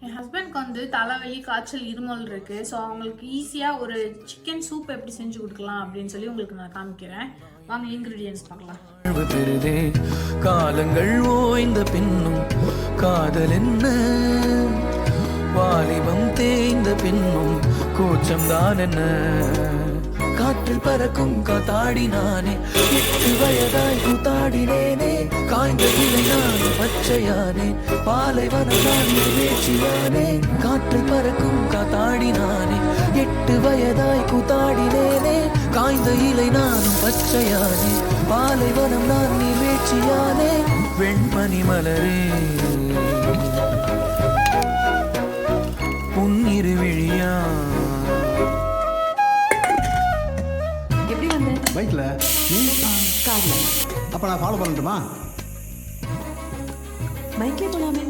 என் ஹஸ்பண்ட்க்கு வந்து தலைவலி காய்ச்சல் இருமல் இருக்கு. ஸோ அவங்களுக்கு ஈஸியாக ஒரு சிக்கன் சூப் எப்படி செஞ்சு கொடுக்கலாம் அப்படின்னு சொல்லி உங்களுக்கு நான் காமிக்கிறேன். வாங்க இன்க்ரீடியன்ஸ் பார்க்கலாம். பெருதே காலங்கள் ஓய்ந்த பின்னும் காதல் என்ன, வாலிபம் தேய்ந்த பின்னும் கூச்சம்தான் என்ன, காற்றில் பறக்கும் காத்தாடி நானே 8 வயதாய் கூத்தாடினேனே, காய்ந்த இலை நான் பச்சையானே, பாலைவனம் நான் வேச்சியானே, காற்றில் பறக்கும் காத்தாடி நானே 8 வயதாய் கூத்தாடினேனே, காய்ந்த இலை நானும் பச்சையானே, பாலைவனம் நான் வேச்சியானே, வெண்மணி மலரே உன்னிரு விழியா. எப்படி வந்து பைக்கில் நீ காரில் அப்போ நான் ஃபாலோ பண்ணட்டுமா? பைக்கே போகலாமே.